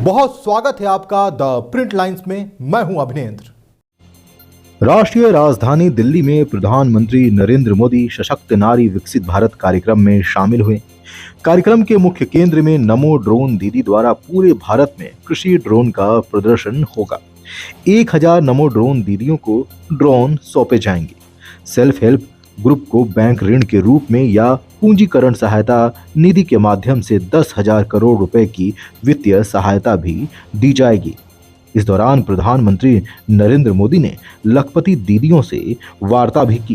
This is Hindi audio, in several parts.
बहुत स्वागत है आपका द प्रिंट लाइंस में। मैं हूं अभिनेंद्र। राष्ट्रीय राजधानी दिल्ली में प्रधानमंत्री नरेंद्र मोदी सशक्त नारी विकसित भारत कार्यक्रम में शामिल हुए। कार्यक्रम के मुख्य केंद्र में नमो ड्रोन दीदी द्वारा पूरे भारत में कृषि ड्रोन का प्रदर्शन होगा। 1000 नमो ड्रोन दीदियों को ड्रोन सौंपे जाएंगे। सेल्फ हेल्प ग्रुप को बैंक ऋण के रूप में या पूंजीकरण सहायता निधि के माध्यम से 10,000 करोड़ रुपए की वित्तीय सहायता भी दी जाएगी। इस दौरान प्रधानमंत्री नरेंद्र मोदी ने लखपति दीदियों से वार्ता भी की।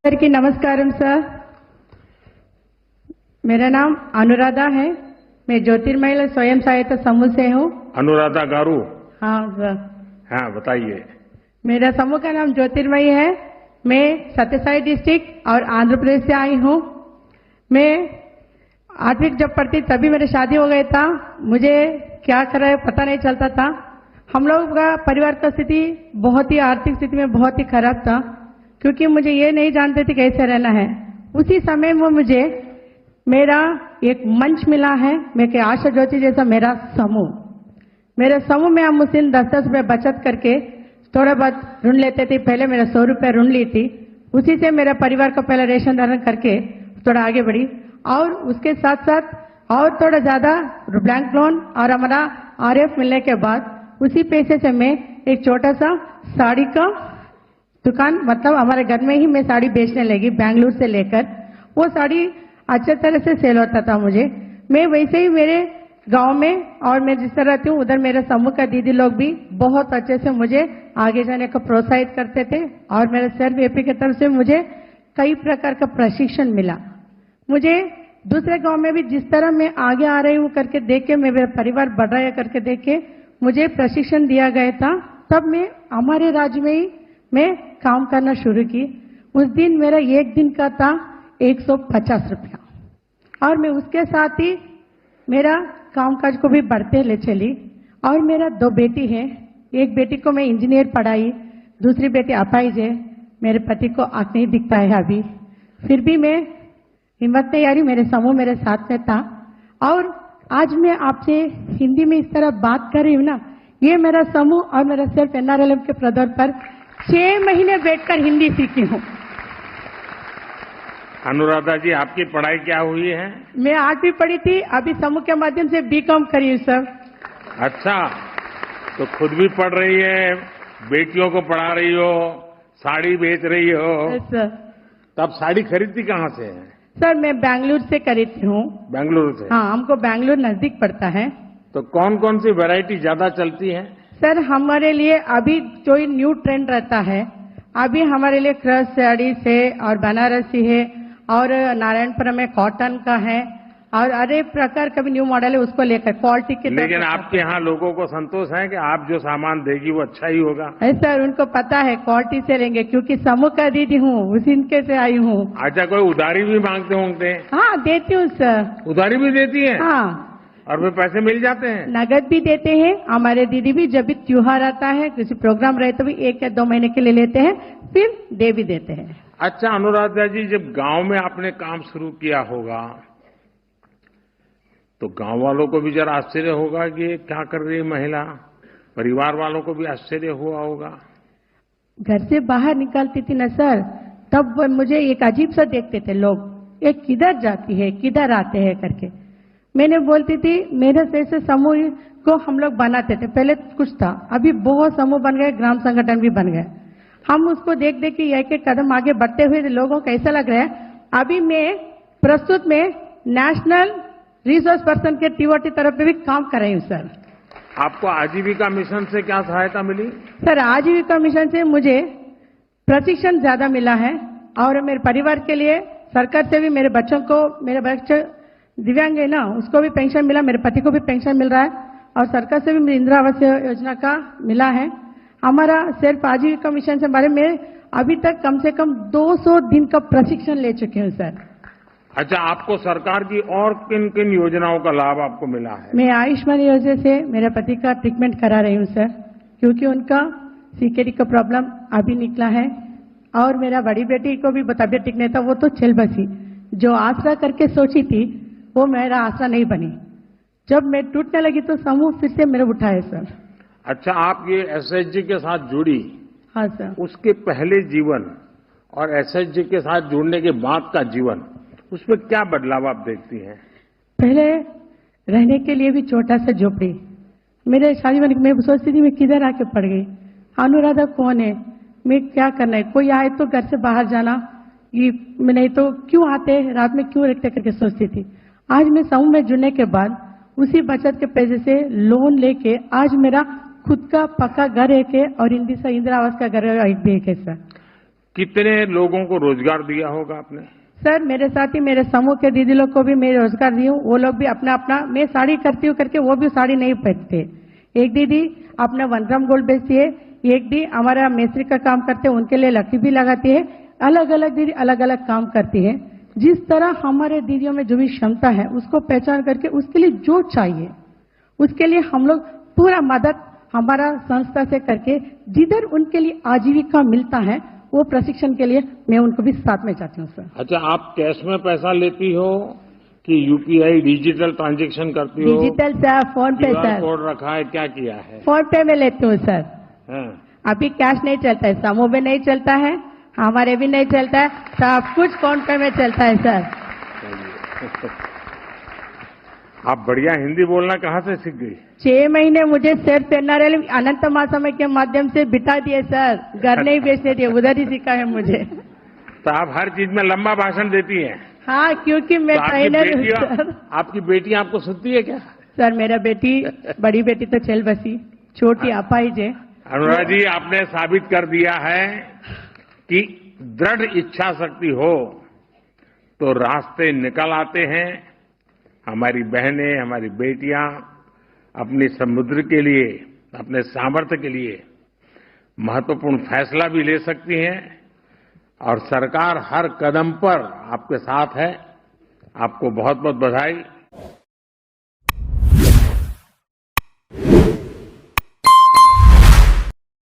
सर की नमस्कारम सर, मेरा नाम अनुराधा है। मैं ज्योतिर्मय स्वयं सहायता समूह से हूँ। अनुराधा गारू? हाँ सर। हाँ बताइए। मेरा समूह का नाम ज्योतिर्मय है। मैं सत्यसाई डिस्ट्रिक्ट और आंध्र प्रदेश से आई हूँ। मैं 8वीं जब पढ़ती तभी मेरी शादी हो गई था। मुझे क्या कर रहा है पता नहीं चलता था। हम लोग का परिवार का स्थिति बहुत ही आर्थिक स्थिति में बहुत ही खराब था, क्योंकि मुझे ये नहीं जानते थे कैसे रहना है। उसी समय में मुझे मेरा एक मंच मिला है, मैं के आशा ज्योति जैसा मेरा समूह में हम उस दिन 10-10 रुपये बचत करके थोड़ा बहुत ऋण लेते थे। पहले मेरा 100 रुपये ऋण ली थी, उसी से मेरा परिवार का पहले रेशन धारण करके थोड़ा आगे बढ़ी। और उसके साथ साथ और थोड़ा ज्यादा बैंक लोन और हमारा RF मिलने के बाद उसी पैसे से मैं एक छोटा सा साड़ी का दुकान, मतलब हमारे घर में ही मैं साड़ी बेचने लगी। बेंगलुरु से लेकर वो साड़ी अच्छे तरह से सेल होता था मुझे। मैं वैसे ही मेरे गांव में और मैं जिस तरह रहती हूँ उधर मेरे समूह का दीदी लोग भी बहुत अच्छे से मुझे आगे जाने को प्रोत्साहित करते थे। और मेरे सेल्फ एपी की तरफ से मुझे कई प्रकार का प्रशिक्षण मिला। मुझे दूसरे गांव में भी जिस तरह मैं आगे आ रही हूँ करके देख के, मेरा परिवार बढ़ रहा है करके देख के मुझे प्रशिक्षण दिया गया था। तब मैं हमारे राज्य में ही मैं काम करना शुरू की। उस दिन मेरा एक दिन का था 150 रुपया, और मैं उसके साथ ही मेरा कामकाज को भी बढ़ते ले चली। और मेरा 2 बेटी है। एक बेटी को मैं इंजीनियर पढ़ाई, दूसरी बेटी अपाहिज है। मेरे पति को आंख नहीं दिखता है अभी, फिर भी मैं हिम्मत नहीं हारी, मेरे समूह मेरे साथ में था। और आज मैं आपसे हिंदी में इस तरह बात कर रही हूँ ना, ये मेरा समूह और मेरा सेल्फ NRLM के प्रदर्शन पर 6 महीने बैठकर हिंदी सीखी हूँ। अनुराधा जी, आपकी पढ़ाई क्या हुई है? मैं 8वीं पढ़ी थी, अभी समूह के माध्यम से BCom करी हूँ सर। अच्छा, तो खुद भी पढ़ रही है, बेटियों को पढ़ा रही हो, साड़ी बेच रही हो। सर तब साड़ी खरीदती कहाँ से है? सर मैं बेंगलुरु से खरीदती हूँ। बेंगलुरु से? हाँ, हमको बेंगलुरु नजदीक पड़ता है। तो कौन कौन सी वैरायटी ज्यादा चलती है? सर हमारे लिए अभी जो न्यू ट्रेंड रहता है, अभी हमारे लिए क्रश साड़ीज है और बनारसी है और नारायणपुरम में कॉटन का है और अरे प्रकार का भी न्यू मॉडल है, उसको लेकर क्वालिटी के। लेकिन आपके यहाँ लोगों को संतोष है कि आप जो सामान देगी वो अच्छा ही होगा? सर उनको पता है क्वालिटी से लेंगे, क्योंकि समूह का दीदी हूँ, उसी इनके से आई हूँ। अच्छा, कोई उधारी भी मांगते होंगे? हाँ देती हूँ सर। उधारी भी देती है? हाँ। और वे पैसे मिल जाते हैं? नगद भी देते हैं। हमारे दीदी भी जब भी त्योहार आता है, किसी प्रोग्राम रहे तो भी 1 या 2 महीने के लिए लेते हैं, फिर दे भी देते हैं। अच्छा अनुराधा जी, जब गांव में आपने काम शुरू किया होगा तो गांव वालों को भी जरा आश्चर्य होगा कि ये क्या कर रही है महिला, परिवार वालों को भी आश्चर्य हुआ होगा। घर से बाहर निकलती थी ना सर, तब मुझे एक अजीब सा देखते थे लोग, ये किधर जाती है किधर आते हैं करके। मैंने बोलती थी मेरे जैसे समूह को हम लोग बनाते थे, पहले कुछ था, अभी बहुत समूह बन गए, ग्राम संगठन भी बन गए। हम उसको देख देख के एक कदम आगे बढ़ते हुए लोगों को ऐसा लग रहा है। अभी मैं प्रस्तुत में नेशनल रिसोर्स पर्सन के TOT तरफ पे भी काम कर रही हूँ सर। आपको आजीविका मिशन से क्या सहायता मिली? सर आजीविका मिशन से मुझे प्रशिक्षण ज्यादा मिला है और मेरे परिवार के लिए सरकार से भी मेरे बच्चों को, मेरे बच्चे दिव्यांग है ना, उसको भी पेंशन मिला, मेरे पति को भी पेंशन मिल रहा है और सरकार से भी मुझे इंदिरा आवास योजना का मिला है। हमारा सेल्फ आजीविका मिशन से बारे में अभी तक कम से कम 200 दिन का प्रशिक्षण ले चुके हैं सर। अच्छा, आपको सरकार की और किन किन योजनाओं का लाभ आपको मिला है? मैं आयुष्मान योजना से मेरे पति का ट्रीटमेंट करा रही हूँ सर, क्योंकि उनका CKD का प्रॉब्लम अभी निकला है। और मेरा बड़ी बेटी को भी तबियत ठीक नहीं था, वो तो चल बसी। जो आसरा करके सोची थी वो मेरा आसरा नहीं बनी, जब मैं टूटने लगी तो समूह फिर से मेरे उठाए सर। अच्छा, आप ये एसएचजी के साथ जुड़ी, हाँ सर। उसके पहले जीवन और एसएचजी के साथ जुड़ने के बाद का जीवन, उसमें क्या बदलाव आप देखती हैं? पहले रहने के लिए भी छोटा सा झोपड़ी, मेरे शादी में मैं सोचती थी मैं किधर आके पड़ गई, अनुराधा कौन है, मैं क्या करना है, कोई आए तो घर से बाहर जाना, ये मैं नहीं तो क्यों आते रात में क्यों रखते करके सोचती थी। आज मैं समूह में जुड़ने के बाद उसी बचत के पैसे से लोन लेके आज मेरा खुद का पक्का घर एक है और इंदिरा आवास का घर एक भी एक है सर। कितने लोगों को रोजगार दिया होगा आपने? सर मेरे साथ ही मेरे समूह के दीदी लोग को भी मैं रोजगार दी हूँ, वो लोग भी अपना अपना, मैं साड़ी करती हूँ करके वो भी साड़ी नहीं पहनते। एक दीदी अपना 1 ग्राम गोल्ड बेचती है, एक दी हमारा मिस्त्री का काम करते हैं, उनके लिए लकड़ी भी लगाती है। अलग अलग दीदी अलग अलग काम करती है। जिस तरह हमारे दीदियों में जो भी क्षमता है उसको पहचान करके उसके लिए जो चाहिए उसके लिए हम लोग पूरा मदद हमारा संस्था से करके जिधर उनके लिए आजीविका मिलता है वो प्रशिक्षण के लिए मैं उनको भी साथ में चाहती हूँ सर। अच्छा, आप कैश में पैसा लेती हो कि यूपीआई डिजिटल ट्रांजैक्शन करती हो? डिजिटल सर, फोन पे सर। कोड रखा है, क्या किया है? फोन पे में लेती हूँ सर। हाँ। अभी कैश नहीं चलता है, समूह में नहीं चलता है, हमारे भी नहीं चलता है, सब कुछ फोन पे में चलता है सर। आप बढ़िया हिंदी बोलना कहाँ से सीख गई? 6 महीने मुझे सर पेन्नारेल अनंत महासमय के माध्यम से बिठा दिए सर, घर नहीं बेचने दिए, उधर ही सीखा है मुझे। तो आप हर चीज में लंबा भाषण देती हैं? हाँ, क्योंकि मैं ट्रेनर हूँ सर। आपकी बेटी आपको सुनती है क्या? सर मेरा बेटी, बड़ी बेटी तो चल बसी, छोटी अपाई जे। अनुराधा जी, आपने साबित कर दिया है कि दृढ़ इच्छा शक्ति हो तो रास्ते निकल आते हैं। हमारी बहनें, हमारी बेटियां अपनी समुद्र के लिए, अपने सामर्थ्य के लिए महत्वपूर्ण फैसला भी ले सकती हैं और सरकार हर कदम पर आपके साथ है। आपको बहुत बहुत बधाई।